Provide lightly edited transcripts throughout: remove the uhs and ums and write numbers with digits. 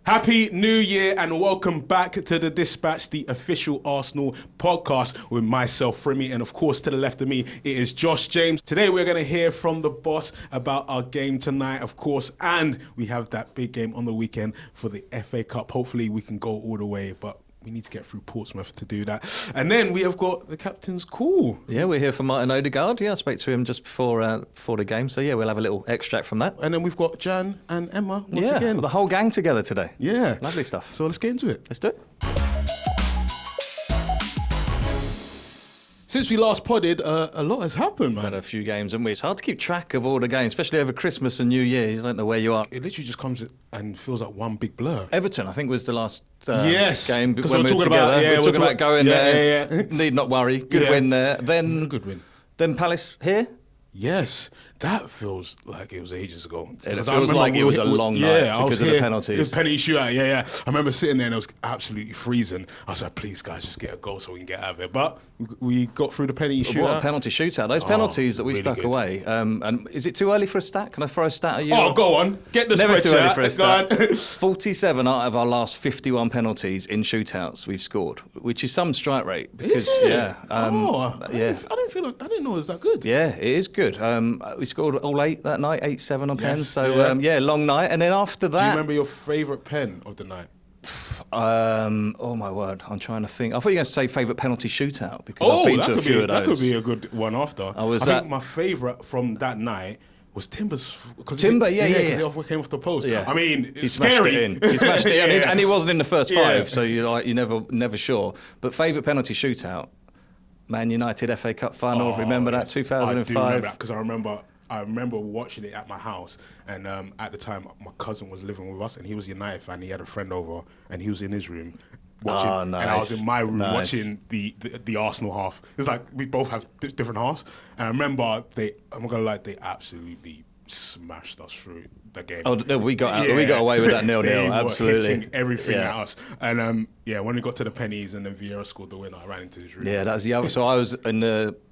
Happy New Year and welcome back to The Dispatch, the official Arsenal podcast with myself, Frimmy, and of course to the left of me, it is Josh James. Today we're going to hear from the boss about our game tonight, of course, and we have that big game on the weekend for the FA Cup. Hopefully we can go all the way, but we need to get through Portsmouth to do that. And then we have got the captain's call. Yeah, we're here for Martin Odegaard. Yeah, I spoke to him just before the game. So, yeah, we'll have a little extract from that. And then we've got Jan and Emma once again. The whole gang together today. Yeah. Lovely stuff. So let's get into it. Let's do it. Since we last podded, a lot has happened, man. Had a few games, haven't we? It's hard to keep track of all the games, especially over Christmas and New Year. You don't know where you are. It literally just comes and feels like one big blur. Everton, I think, was the last when game when we were talking together. About, we're talking about going there. Yeah. Need not worry. Good win there. Good win. Then Palace here. Yes, that feels like it was ages ago. It feels like it was a long night because of the penalties. The penalty shootout, yeah. I remember sitting there and it was absolutely freezing. I was like, please, guys, just get a goal so we can get out of it. But we got through the penalty shootout. What a penalty shootout. Those penalties that we really stuck good. away. And is it too early for a stat? Can I throw a stat at you? Oh, go on. Get the Never too spreadsheet early for a stat. out. 47 out of our last 51 penalties in shootouts we've scored, which is some strike rate. Because, is it? Yeah. I didn't know it was that good. Yeah, it is good. We scored all 8 that night, 8-7 on pens. So, long night. And then after that... Do you remember your favourite pen of the night? Oh my word, I'm trying to think. I thought you were going to say favourite penalty shootout because I've been to a few of those. That could be a good one after. I think my favourite from that night was Timber's. Timber, yeah. It came off the post. Yeah. I mean, it's he scary. He smashed it in, and he wasn't in the first 5, Yeah. so you're never sure. But favourite penalty shootout, Man United FA Cup final. Remember that 2005? I do remember that because I remember watching it at my house, and at the time my cousin was living with us, and he was a United fan. He had a friend over, and he was in his room watching, nice. and I was in my room watching the Arsenal half. It's like we both have different halves, and I remember I'm not gonna lie, they absolutely smashed us through the game. Oh no, we got away with that 0-0. They Absolutely, were hitting everything at us, and when we got to the pennies, and then Vieira scored the winner, I ran into his room. Yeah, that's the other. So I was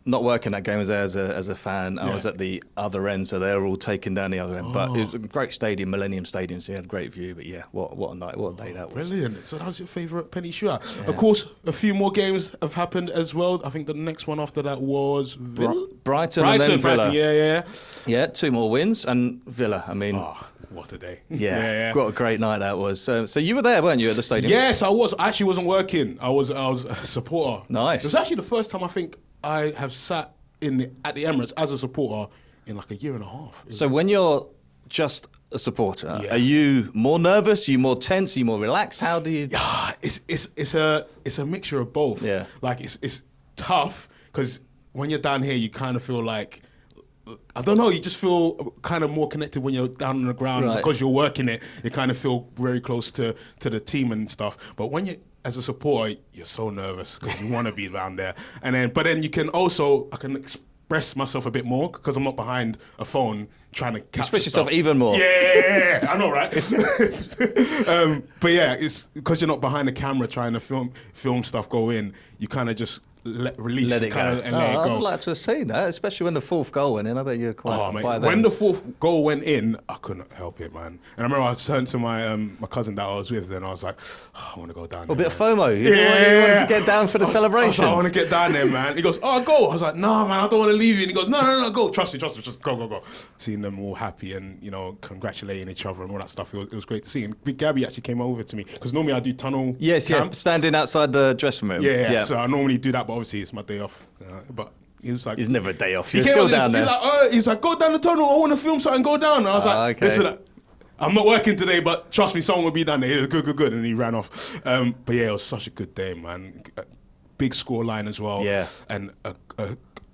not working that game. I was there as a fan. I was at the other end, so they were all taking down the other end. But it was a great stadium, Millennium Stadium, so you had a great view. But yeah, what a night, what a day that was. Brilliant. So that was your favourite penny shootout. Yeah. Of course, a few more games have happened as well. I think the next one after that was Brighton, and then Villa. Yeah, 2 more wins and Villa. I mean. What a day. Yeah. What a great night that was. So you were there, weren't you, at the stadium? Yes, I was. I actually wasn't working. I was a supporter. Nice. It was actually the first time I think I have sat at the Emirates as a supporter in like a year and a half. So when you're just a supporter, are you more nervous? Are you more tense? Are you more relaxed? How do you... It's a mixture of both. Yeah. Like it's tough because when you're down here, you kind of feel like, I don't know, you just feel kind of more connected when you're down on the ground because you're working it. You kind of feel very close to the team and stuff. But when you, as a supporter, you're so nervous because you want to be down there. But then you can also, I can express myself a bit more because I'm not behind a phone trying to express yourself even more. Yeah, I know, right? But yeah, it's because you're not behind the camera trying to film stuff go in. You kind of just let it go. I'd like to have seen that, especially when the 4th goal went in. I bet you're quite by then. When the 4th goal went in, I couldn't help it, man. And I remember I turned to my cousin that I was with, and I was like, I want to go down there. A bit of FOMO. You wanted to get down for the celebration. I want to get down there, man. He goes, go. I was like, no, man, I don't want to leave you. And he goes, no, go. Trust me, just go. Seeing them all happy and, congratulating each other and all that stuff, it was great to see. And Big Gabby actually came over to me, because normally I do tunnel camp. Standing outside the dressing room. Yeah. So I normally do that, but obviously it's my day off. But he was like, he's never a day off. You're still down there. He's like, go down the tunnel. I want to film something. Go down. And I was like, okay. Listen, I'm not working today, but trust me, someone will be down there. He was good. And he ran off. But yeah, it was such a good day, man. Big score line as well. Yeah. And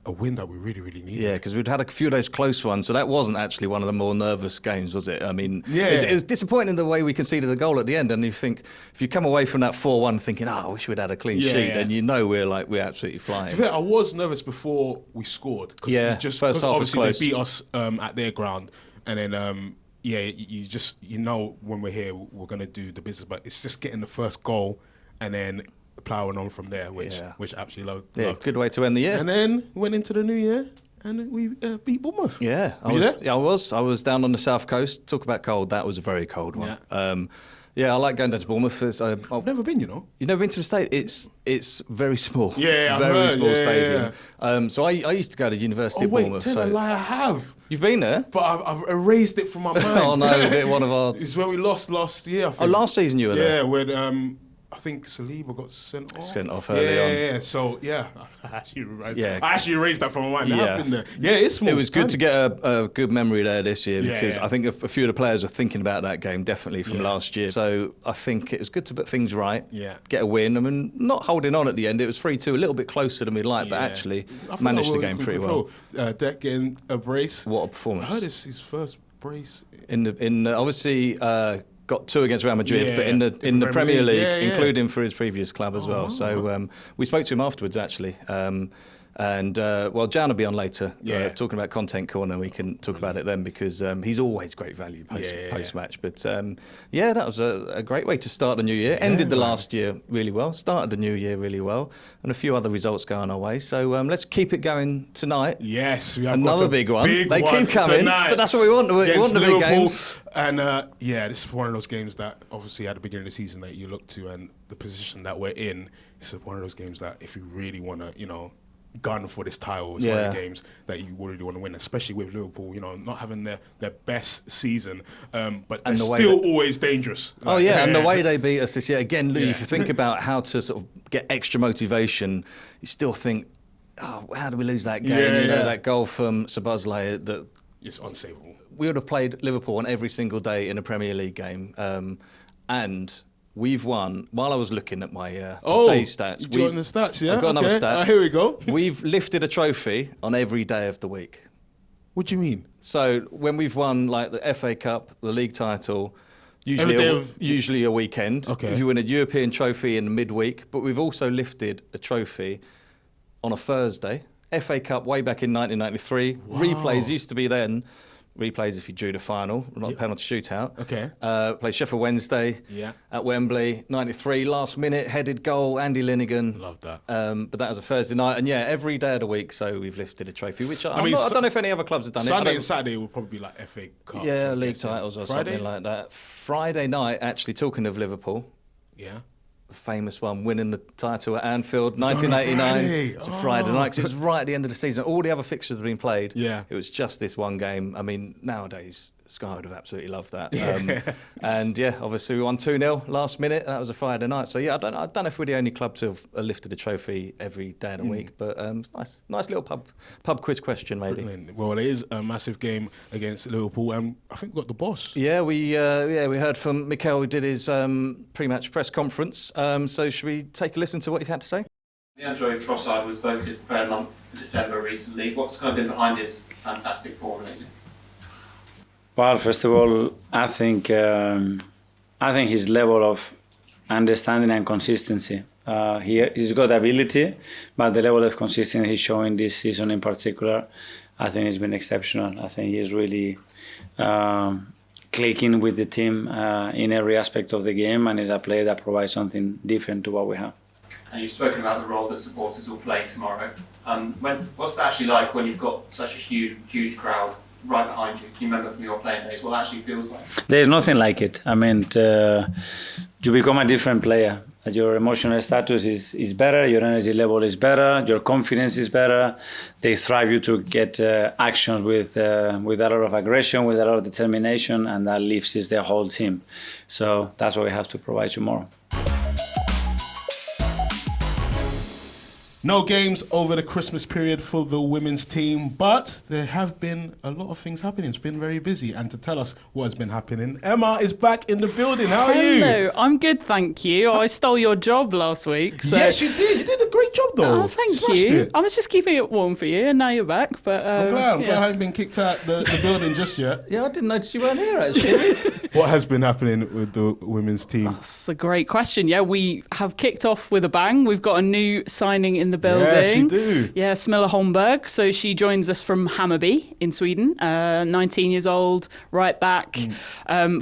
a win that we really, really needed. Yeah, because we'd had a few of those close ones, so that wasn't actually one of the more nervous games, was it? I mean, it was disappointing the way we conceded the goal at the end, and you think, if you come away from that 4-1 thinking, I wish we'd had a clean sheet, then we're absolutely flying. To be fair, I was nervous before we scored, because first half obviously was close. They beat us at their ground, and then you know when we're here we're going to do the business, but it's just getting the first goal and then ploughing on from there, which absolutely loved. Yeah, good way to end the year. And then went into the new year and we beat Bournemouth. Yeah, I was down on the south coast. Talk about cold. That was a very cold one. Yeah, I like going down to Bournemouth. I've never been, you know. You've never been to the stadium? It's very small. Yeah, I've very heard, small yeah, stadium. yeah. So I used to go to university at Bournemouth. Tell a lie, I have. You've been there? But I've erased it from my mind. Oh no, is it one of our... It's where we lost last year, I think. Oh, last season you were there? Yeah, when I think Saliba got sent off. Sent off early on. Yeah, so yeah. I actually erased that from my mind. Yeah. Been there. Yeah, it's small. It was good to get a good memory there this year because yeah. I think a few of the players were thinking about that game definitely from last year. So I think it was good to put things right, get a win. I mean, not holding on at the end. It was 3-2, a little bit closer than we'd like, but actually managed the game pretty well. Deck getting a brace. What a performance. I heard it's his first brace. Obviously... got 2 against Real Madrid, but in the Premier League, including for his previous club as well. So we spoke to him afterwards, actually. Jan will be on later, talking about Content Corner. We can talk about it then because he's always great value post-match. But that was a great way to start the new year. Ended the last year really well, started the new year really well, and a few other results going our way. So let's keep it going tonight. Yes, we have another big one. They keep coming, but that's what we want. We want the big games. And this is one of those games that obviously at the beginning of the season that you look to, and the position that we're in, it's one of those games that if you really want to, gun for this title, it's one of the games that you really want to win, especially with Liverpool, not having their best season, but they're still always dangerous. And the way they beat us this year, again, if you think about how to sort of get extra motivation, you still think, how do we lose that game? That goal from Szoboszlai that... It's unsavable. We would have played Liverpool on every single day in a Premier League game, and we've won. While I was looking at my day stats, you've got the stats, yeah. I've got another stat. Here we go. We've lifted a trophy on every day of the week. What do you mean? So when we've won like the FA Cup, the league title, usually a weekend. Okay. If you win a European trophy in the midweek, but we've also lifted a trophy on a Thursday. FA Cup way back in 1993. Wow. Replays used to be then. Replays if you drew the final, not a penalty shootout. Okay. Played Sheffield Wednesday at Wembley, 93, last minute, headed goal, Andy Linnigan. Love that. But that was a Thursday night. And every day of the week, so we've lifted a trophy, which I don't know if any other clubs have done Sunday it. and Saturday will probably be like FA Cup. Yeah, league titles or something like that. Friday night, actually, talking of Liverpool. Yeah. The famous one, winning the title at Anfield, 1989. It's a Friday night, 'cause it was right at the end of the season. All the other fixtures had been played. Yeah. It was just this one game. I mean, nowadays, Sky would have absolutely loved that. Obviously we won 2-0 last minute. That was a Friday night. So, I don't know if we're the only club to have lifted a trophy every day of the week. But nice little pub quiz question, maybe. Brilliant. Well, it is a massive game against Liverpool. And I think we've got the boss. Yeah, we heard from Mikel, who did his pre-match press conference. So should we take a listen to what he had to say? Leandro Trossard was voted Player of the Month for December recently. What's kind of been behind his fantastic form lately? Well, first of all, I think his level of understanding and consistency. He's got ability, but the level of consistency he's showing this season in particular, I think has been exceptional. I think he's really clicking with the team in every aspect of the game, and is a player that provides something different to what we have. And you've spoken about the role that supporters will play tomorrow. What's that actually like when you've got such a huge crowd right behind you? Can you remember from your playing days what it actually feels like? There's nothing like it. I mean, you become a different player. Your emotional status is better, your energy level is better, your confidence is better. They thrive you to get actions with a lot of aggression, with a lot of determination, and that lifts the whole team. So that's what we have to provide tomorrow. No games over the Christmas period for the women's team, but there have been a lot of things happening. It's been very busy. And to tell us what has been happening, Emma is back in the building. How are you? Hello, I'm good, thank you. I stole your job last week. So. Yes, you did. You did a great job, though. Oh, thank you. I was just keeping it warm for you, and now you're back. But I'm glad I haven't been kicked out the building just yet. Yeah, I didn't notice you weren't here, actually. What has been happening with the women's team? That's a great question. Yeah, we have kicked off with a bang. We've got a new signing in in the building. Yes, we do. Yeah, Smilla Holmberg. So she joins us from Hammarby in Sweden. 19 years old, right back,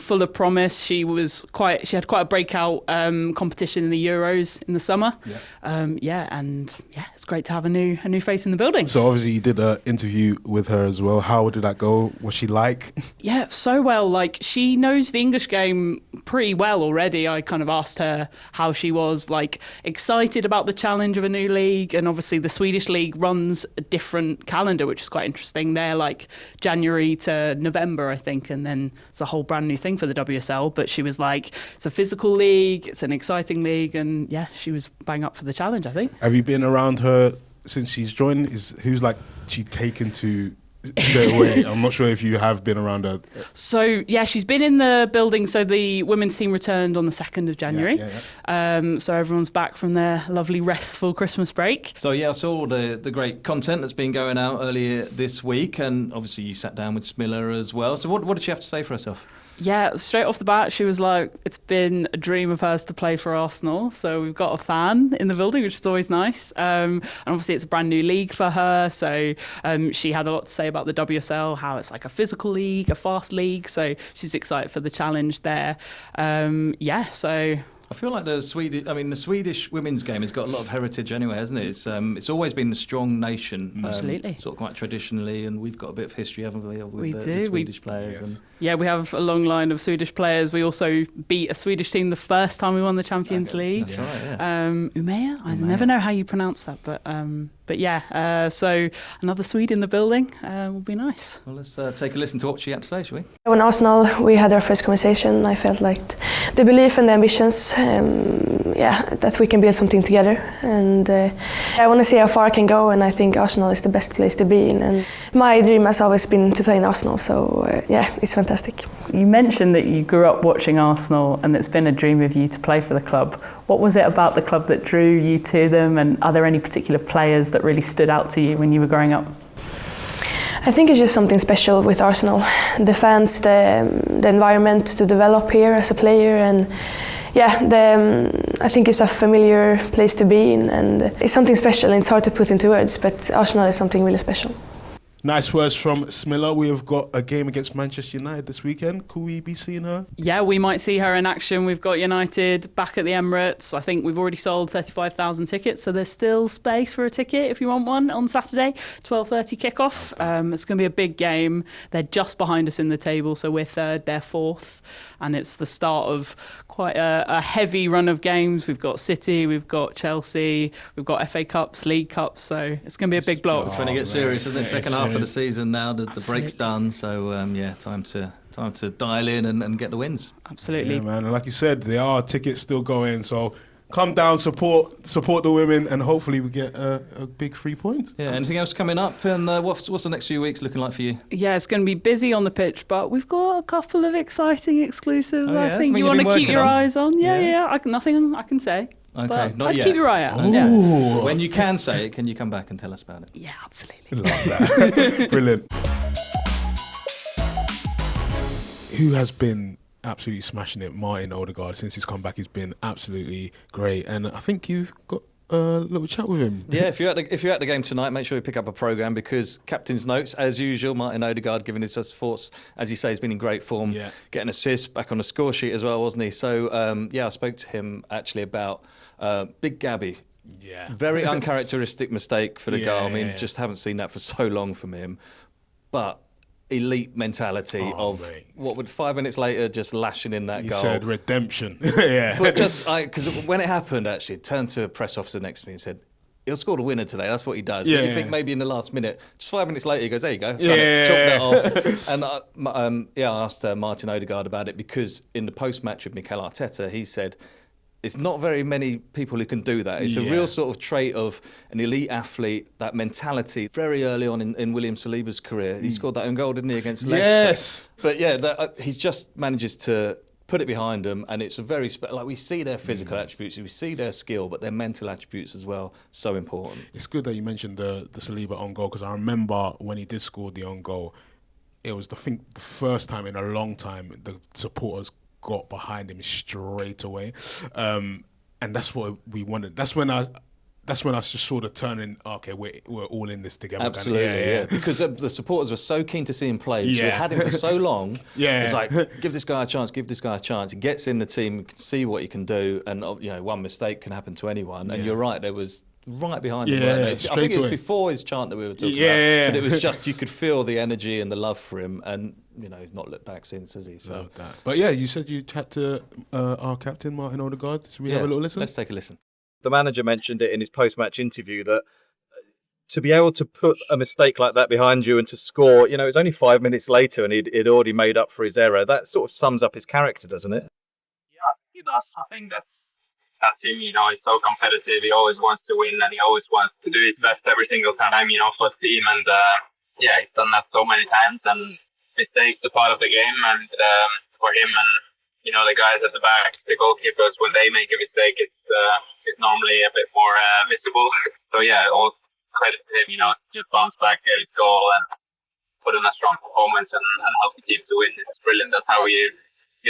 full of promise. She had quite a breakout competition in the Euros in the summer. It's great to have a new face in the building. So obviously you did an interview with her as well. How did that go? What's she like? Yeah, so well. Like, she knows the English game pretty well already. I kind of asked her how she was, like, excited about the challenge of a new league. And obviously the Swedish league runs a different calendar, which is quite interesting. They're like January to November, I think. And then it's a whole brand new thing for the WSL. But she was like, it's a physical league. It's an exciting league. And yeah, she was bang up for the challenge, I think. Have you been around her since she's joined? Who's like she taken to straight away? I'm not sure if you have been around her. So yeah, she's been in the building. So the women's team returned on the 2nd of January. So everyone's back from their lovely restful Christmas break. So yeah, I saw the great content that's been going out earlier this week, and obviously you sat down with Smilla as well. So what did she have to say for herself? Yeah, straight off the bat, she was like, it's been a dream of hers to play for Arsenal. So we've got a fan in the building, which is always nice. And obviously it's a brand new league for her. So she had a lot to say about the WSL, how it's like a physical league, a fast league. So she's excited for the challenge there. So... I feel like the Swedish women's game has got a lot of heritage anyway, hasn't it? It's always been a strong nation. Absolutely. Sort of quite traditionally, and we've got a bit of history, haven't we, with the Swedish players. Yes. And we have a long line of Swedish players. We also beat a Swedish team the first time we won the Champions League. That's right, yeah. Umeå? I never know how you pronounce that, but yeah. So another Swede in the building will be nice. Well, let's take a listen to what she had to say, shall we? When Arsenal, we had our first conversation, I felt like the belief and the ambitions, that we can build something together. And I want to see how far I can go, and I think Arsenal is the best place to be in. And my dream has always been to play in Arsenal, so it's fantastic. You mentioned that you grew up watching Arsenal and it's been a dream of you to play for the club. What was it about the club that drew you to them, and are there any particular players that really stood out to you when you were growing up? I think it's just something special with Arsenal. The fans, the environment to develop here as a player, and I think it's a familiar place to be in, and it's something special, and it's hard to put into words, but Arsenal is something really special. Nice words from Smilla. We have got a game against Manchester United this weekend. Could we be seeing her? Yeah, we might see her in action. We've got United back at the Emirates. I think we've already sold 35,000 tickets, so there's still space for a ticket if you want one on Saturday, 12:30 kickoff. It's going to be a big game. They're just behind us in the table, so we're third, they're fourth, and it's the start of quite a heavy run of games. We've got City, we've got Chelsea, we've got FA Cups, League Cups, so it's going to be a big block. It's when it gets serious, isn't it? Second half of the season now, the break's done, so time to dial in and get the wins. Absolutely. Yeah, man, and like you said, there are tickets still going, so come down, support the women, and hopefully we get a big 3 points. Yeah. Anything else coming up? And what's the next few weeks looking like for you? Yeah, it's going to be busy on the pitch, but we've got a couple of exciting exclusives. I think you want to keep your eyes on. Yeah. Nothing I can say. Okay, but not I'd yet. keep your eye out. Yeah. When you can say it, can you come back and tell us about it? Yeah, absolutely. Love that. Brilliant. Who has been absolutely smashing it? Martin Odegaard. Since he's come back, he's been absolutely great, and I think you've got a little chat with him. Yeah, if you're at the game tonight, make sure you pick up a programme, because captain's notes, as usual, Martin Odegaard giving his thoughts. As you say, he's been in great form, getting assists, back on the score sheet as well, wasn't he? So, I spoke to him actually about Big Gabby. Yeah. Very uncharacteristic mistake for the goal. I mean, just haven't seen that for so long from him. But elite mentality what would 5 minutes later just lashing in that goal. He said redemption. Yeah. But because when it happened, actually, turned to a press officer next to me and said, he'll score the winner today. That's what he does. Yeah. But you think maybe in the last minute, just 5 minutes later, he goes, there you go. Done it. Chalk that off. And I asked Martin Odegaard about it, because in the post-match with Mikel Arteta, he said, it's not very many people who can do that. It's a real sort of trait of an elite athlete, that mentality. Very early on in William Saliba's career, he scored that own goal, didn't he, against Leicester? Yes. But he just manages to put it behind them, and it's a very we see their physical attributes, we see their skill, but their mental attributes as well, so important. It's good that you mentioned the Saliba own goal, because I remember when he did score the own goal, it was the first time in a long time the supporters got behind him straight away, and that's what we wanted. That's when that's when I just saw the turning. Okay, we're all in this together. Absolutely, because the supporters were so keen to see him play. Because we had him for so long. It's like, give this guy a chance. Give this guy a chance. He gets in the team, can see what he can do, and one mistake can happen to anyone. And you're right, there was right behind him. I think it was before his chant that we were talking about. But it was just, you could feel the energy and the love for him, and he's not looked back since, has he? So. But you said you chat to our captain Martin Odegaard. Should we have a little listen? Let's take a listen. The manager mentioned it in his post-match interview that to be able to put a mistake like that behind you and to score, it was only 5 minutes later and he'd already made up for his error. That sort of sums up his character, doesn't it? Yeah, he does. I think that's him. He's so competitive. He always wants to win and he always wants to do his best every single time, for the team. And he's done that so many times. And mistakes are part of the game. And for him and the guys at the back, the goalkeepers, when they make a mistake, it's normally a bit more visible. So all credit to him, just bounce back, get his goal and put in a strong performance and help the team to win. It's brilliant. That's how you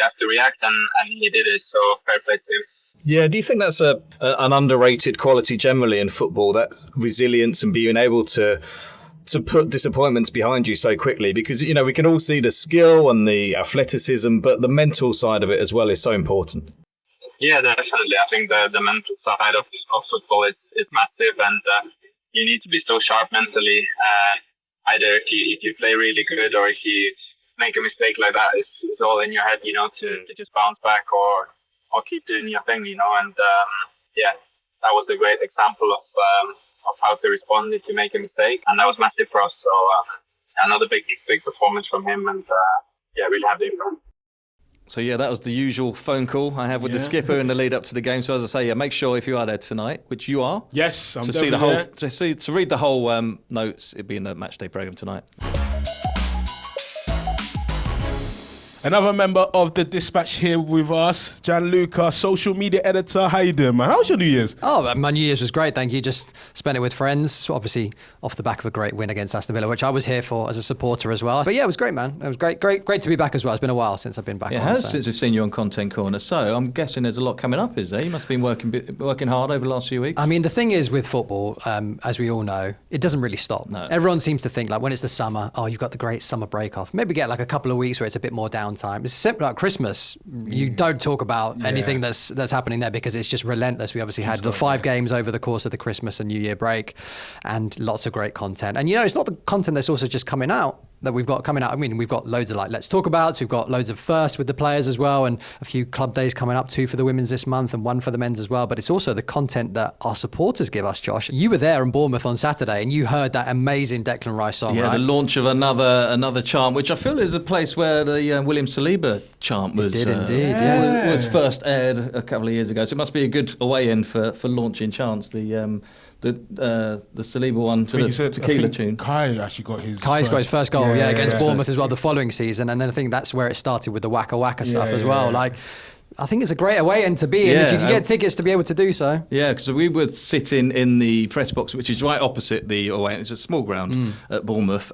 have to react, and he did it, so fair play to him. Yeah, do you think that's an underrated quality generally in football, that resilience and being able to put disappointments behind you so quickly? Because, we can all see the skill and the athleticism, but the mental side of it as well is so important. Yeah, definitely. I think the mental side of football is massive, and you need to be so sharp mentally. Either if you play really good or if you make a mistake like that, it's all in your head, to just bounce back or keep doing your thing, and that was a great example of how to respond if you make a mistake, and that was massive for us. So another big performance from him, and really happy for him. So that was the usual phone call I have with the skipper in the lead up to the game. So as I say, make sure if you are there tonight, which you are, yes, I'm to see the whole, to read the whole notes. It'd be in the matchday program tonight. Another member of the Dispatch here with us, Gianluca, social media editor. How you doing, man? How was your New Year's? Oh, my New Year's was great, thank you. Just spent it with friends, so obviously off the back of a great win against Aston Villa, which I was here for as a supporter as well. But it was great, man. It was great to be back as well. It's been a while since I've been back. It has, since we've seen you on Content Corner. So I'm guessing there's a lot coming up, is there? You must have been working hard over the last few weeks. I mean, the thing is with football, as we all know, it doesn't really stop. No. Everyone seems to think when it's the summer, you've got the great summer break off. Maybe get a couple of weeks where it's a bit more downtime. It's simple. Christmas, you don't talk about anything that's happening there because it's just relentless. We obviously had the 5 games over the course of the Christmas and New Year break, and lots of great content. And it's not the content that's also just coming out that we've got coming out. I mean, we've got loads of Let's Talk Abouts, we've got loads of firsts with the players as well, and a few club days coming up, 2 for the women's this month and 1 for the men's as well. But it's also the content that our supporters give us, Josh. You were there in Bournemouth on Saturday and you heard that amazing Declan Rice song, right? The launch of another chant, which I feel is a place where the William Saliba chant was was first aired a couple of years ago. So it must be a good away end for launching chants. The Saliba one to the Tequila tune. Kai actually got his first goal against Bournemouth as well the following season, and then I think that's where it started with the Waka Waka stuff as well. I think it's a great away end to be in if you can get tickets to be able to do so. Yeah, because we were sitting in the press box, which is right opposite the away end. It's a small ground at Bournemouth.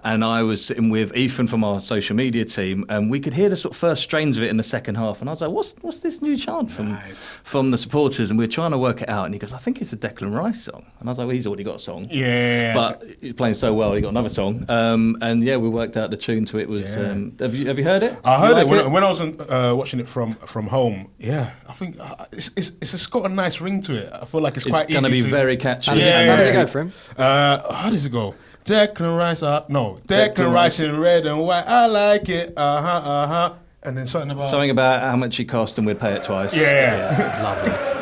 And I was sitting with Ethan from our social media team, and we could hear the sort of first strains of it in the second half. And I was like, what's this new chant from the supporters? And we were trying to work it out. And he goes, I think it's a Declan Rice song. And I was like, well, he's already got a song. Yeah. But he's playing so well, he got another song. And we worked out the tune to it. Was have you heard it? I heard it when I was watching it from home. Yeah, I think it's got a nice ring to it. I feel like it's quite easy. It's going to be very catchy. How does it go for him? How does it go? Declan Rice, Declan Rice in red and white. I like it. And then something about how much it cost and we'd pay it twice. Yeah. Lovely.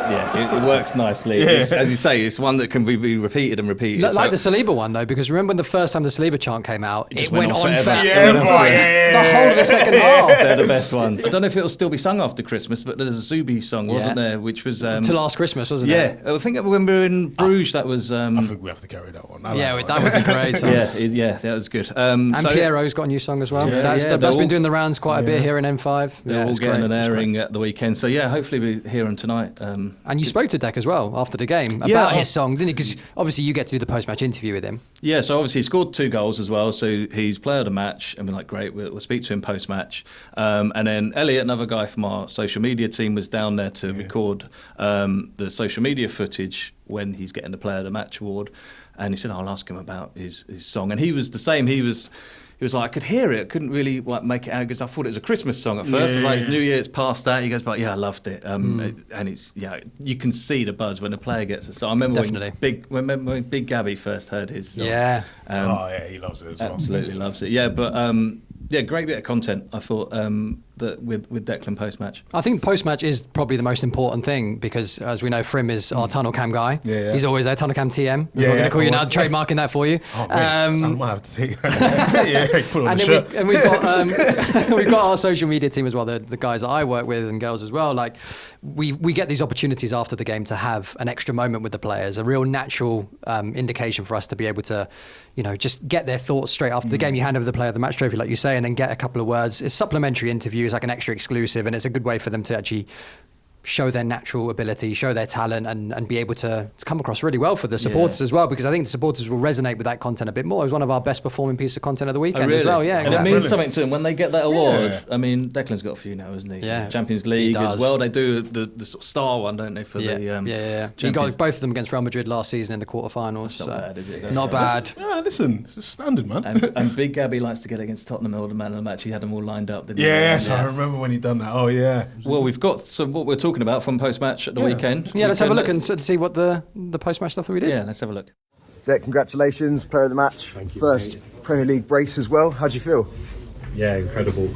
Yeah, it works nicely. As you say, it's one that can be repeated and repeated. Like the Saliba one, though, because remember when the first time the Saliba chant came out, it went on forever. The whole of the second half. They're the best ones. I don't know if it'll still be sung after Christmas, but there's a Zubi song, wasn't there, which was... to last Christmas, wasn't it? Yeah, I think when we were in Bruges, that was... I think we have to carry that one. That was a great song. That was good. And Piero's got a new song as well. That's been doing the rounds quite a bit here in M5. They're all getting an airing at the weekend. So hopefully we hear them tonight. And you spoke to Deck as well after the game about his song, didn't you? Because obviously you get to do the post-match interview with him. Yeah, so obviously he scored 2 goals as well, so he's player of the match, and we're like, great, we'll speak to him post-match. And then Elliot, another guy from our social media team, was down there to record the social media footage when he's getting the player of the match award, and he said, I'll ask him about his song. And he was the same, he was like, I could hear it, I couldn't really make it out, because I thought it was a Christmas song at first. It's like, it's New Year, it's past that. He goes, but yeah, I loved it. And it's, you can see the buzz when a player gets a song. I remember when Big Gabby first heard his song. Yeah. He loves it as well. Absolutely loves it. Yeah, but great bit of content, I thought, that with Declan post-match. I think post-match is probably the most important thing, because as we know, Frim is our tunnel cam guy. He's always there, tunnel cam TM. We're going to call you now, trademarking that for you. Oh, I might have to take that. Put on the shirt. And we've got we've got our social media team as well, the guys that I work with and girls as well. Like we get these opportunities after the game to have an extra moment with the players, a real natural indication for us to be able to, just get their thoughts straight after the game. You hand over the player of the match trophy, like you say, and then get a couple of words. It's supplementary interviews, like an extra exclusive, and it's a good way for them to actually show their natural ability, show their talent, and be able to come across really well for the supporters as well, because I think the supporters will resonate with that content a bit more. It was one of our best performing pieces of content of the weekend as well. Yeah, exactly. And it means something to them when they get that award. I mean, Declan's got a few now, hasn't he? Yeah. Champions League as well. They do the sort of star one, don't they, for the He got both of them against Real Madrid last season in the quarterfinals. That's not bad, is it? Not bad. Listen, it's standard, man. And Big Gabby likes to get against Tottenham, the man of the match. He had them all lined up, didn't he? Yes, I remember when he done that. Oh, yeah. Well, we've got what we're talking about from post-match at the weekend. Yeah, let's have a look and see what the post-match stuff that we did. Yeah, let's have a look. Dec, congratulations, player of the match. Thank you. First Premier League brace as well. How do you feel? Yeah, incredible.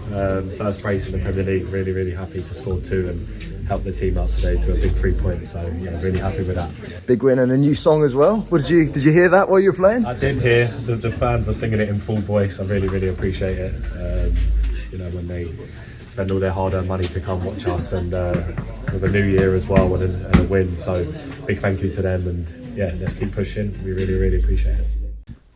First brace in the Premier League. Really, really happy to score 2 and help the team out today to a big 3 points. So yeah, really happy with that. Big win and a new song as well. What did you hear that while you were playing? I did hear the fans were singing it in full voice. I really, really appreciate it. When they spend all their hard-earned money to come watch us, and with a new year as well and a win. So big thank you to them, and yeah, let's keep pushing. We really, really appreciate it.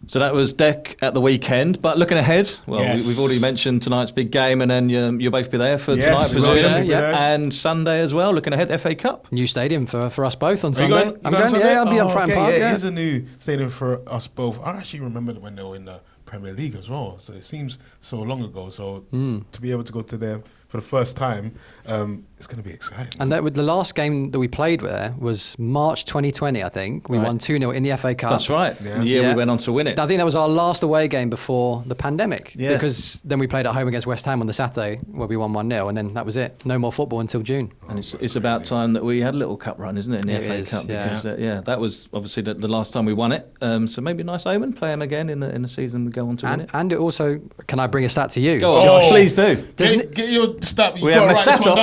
So that was Dec at the weekend. But looking ahead, we've already mentioned tonight's big game, and then you'll both be there for tonight, presumably, and Sunday as well. Looking ahead, FA Cup. New stadium for us both on Sunday. I'm going. Yeah, I'll be on Fram Park. Yeah, here's a new stadium for us both. I actually remember when they were in the Premier League as well, so it seems so long ago. So to be able to go to there for the first time, it's going to be exciting. And that, with the last game that we played there was March 2020, I think. We won 2-0 in the FA Cup. That's right. The year we went on to win it. I think that was our last away game before the pandemic, because then we played at home against West Ham on the Saturday where we won 1-0, and then that was it. No more football until June. And it's about time that we had a little cup run, isn't it, in the FA Cup? Because, that was obviously the last time we won it. So maybe a nice omen, play them again in the season we go on to win it. And it also, can I bring a stat to you? Go on, Josh, please do. Get your stat. We have a stat off.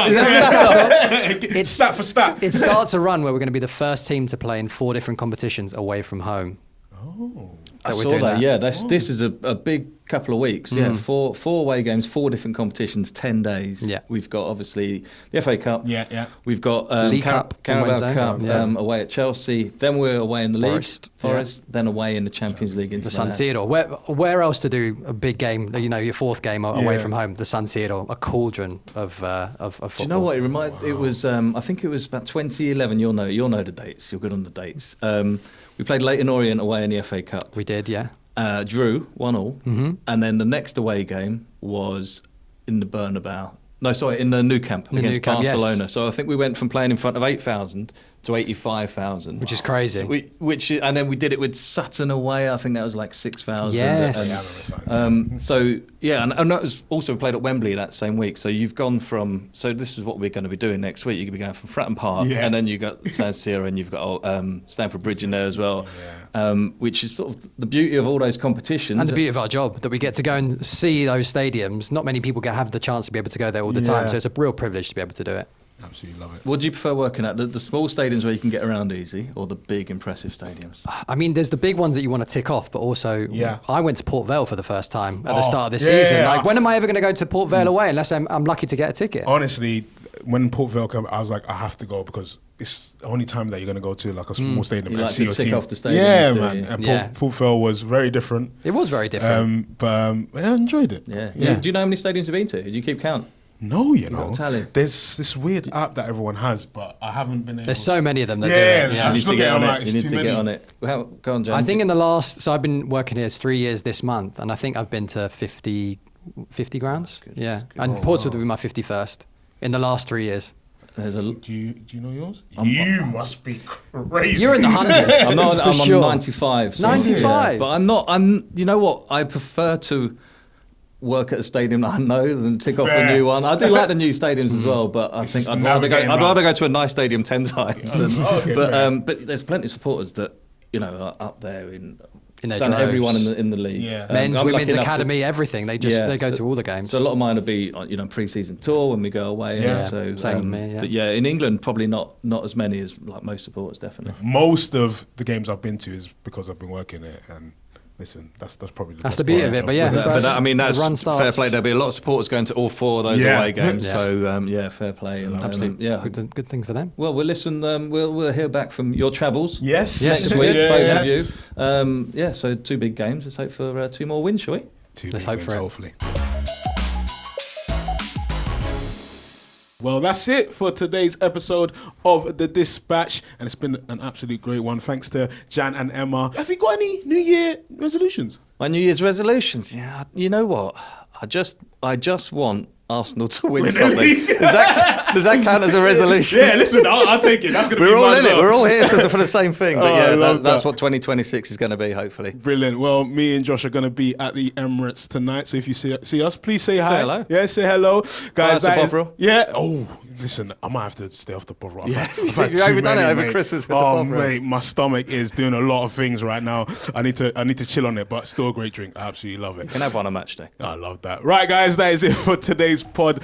It's stat for stat. It starts a run where we're going to be the first team to play in 4 different competitions away from home. I saw that. Yeah, this is a big couple of weeks. Yeah, four away games, 4 different competitions, 10 days. Yeah, we've got obviously the FA Cup. Yeah. We've got League Cup, Carabao Cup away at Chelsea. Then we're away in the Forest. League. Then away in the Champions League into the San Siro. Where else to do a big game? Your 4th game away from home. The San Siro, a cauldron of football. Do you know what it reminded? It was I think it was about 2011. You'll know the dates. You're good on the dates. We played Leyton Orient away in the FA Cup. We did, yeah. Drew 1-1, and then the next away game was in the Bernabeu. No, sorry, in the Nou Camp against Barcelona. Yes. So I think we went from playing in front of 8,000 to 85,000, which is crazy. And then we did it with Sutton away. I think that was like 6,000. Yes. And that was also played at Wembley that same week. So you've gone from. So this is what we're going to be doing next week. You're going to be going from Fratton Park, and then you got San Siro, and you've got Stamford Bridge in there as well. Which is sort of the beauty of all those competitions. And the beauty of our job, that we get to go and see those stadiums. Not many people have the chance to be able to go there all the time, so it's a real privilege to be able to do it. Absolutely love it. What do you prefer working at? The small stadiums where you can get around easy, or the big, impressive stadiums? I mean, there's the big ones that you want to tick off, but also I went to Port Vale for the first time at the start of this season. Like, when am I ever going to go to Port Vale away unless I'm lucky to get a ticket? Honestly, when Port Vale came, I was like, I have to go, because it's the only time that you're going to go to like a small stadium and like see to your tick team. Off the stadium. Yeah, man. And Port Vale was very different. It was very different. But I enjoyed it. Yeah. Do you know how many stadiums you've been to? Did you keep count? No, you know. Tally. There's this weird app that everyone has, but I haven't been able. There's so many of them that do it. Yeah, You need to get on it. It's You need too to get many. on it. Well, go on, James. I think in the last, so I've been working here 3 years this month, and I think I've been to 50 grounds. Yeah, and Portsmouth will be my 51st in the last 3 years. There's a. Do you know yours? You must be crazy. You're in the hundreds. I'm for on sure. 95. So 95. But I'm not. You know what? I prefer to work at a stadium that I know than tick off a new one. I do like the new stadiums as well, but I think I'd rather go to a nice stadium 10 times. But there's plenty of supporters that are up there in their done droves. everyone in the league. Yeah. Men's, I'm lucky women's enough academy, everything. They go to all the games. So a lot of mine will be pre-season tour when we go away. Yeah, So same with me, yeah. But yeah, in England probably not as many as like most supporters, definitely. Most of the games I've been to is because I've been working it, and listen, that's probably That's the beauty of it. But yeah, that's run fair starts. play. There'll be a lot of supporters going to all 4 of those away games. Yeah. So fair play. And, Absolutely. Good thing for them. Well, we'll listen. We'll hear back from your travels. Yes. Next week, both of you. So 2 big games. Let's hope for 2 more wins, shall we? 2 Let's big hope for wins, it. hopefully. Well, that's it for today's episode of The Dispatch, and it's been an absolute great one. Thanks to Jan and Emma. Have you got any New Year resolutions? My New Year's resolutions. Yeah, you know what? I just want Arsenal to win something. Does that count as a resolution? Yeah, listen, I'll take it. That's going to be We're all mine in as it. well. We're all here for the same thing. But I yeah, love that's that. what 2026 is going to be, hopefully. Brilliant. Well, me and Josh are going to be at the Emirates tonight, so if you see us, please say hi. hello. Yeah, say hello. Guys, Buy us a Bovril. Yeah. Oh, listen, I might have to stay off the Bovril. Yeah. I've had You've too overdone many, it over mate. Christmas with the Oh, Bovrils. mate, my stomach is doing a lot of things right now. I need to chill on it, but still a great drink. I absolutely love it. You can have one on match day. I love that. Right, guys, that is it for today's pod.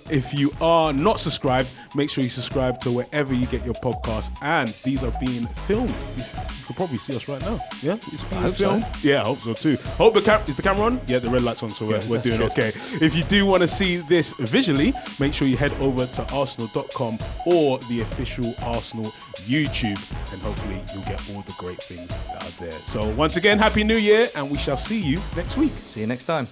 If you are not subscribed, make sure you subscribe to wherever you get your podcast. And these are being filmed. You can probably see us right now. Yeah, it's being filmed. So. Yeah, I hope so too. Is the camera on? Yeah, the red light's on, so we're doing okay. If you do want to see this visually, make sure you head over to arsenal.com or the official Arsenal YouTube, and hopefully you'll get all the great things that are there. So once again, Happy New Year, and we shall see you next week. See you next time.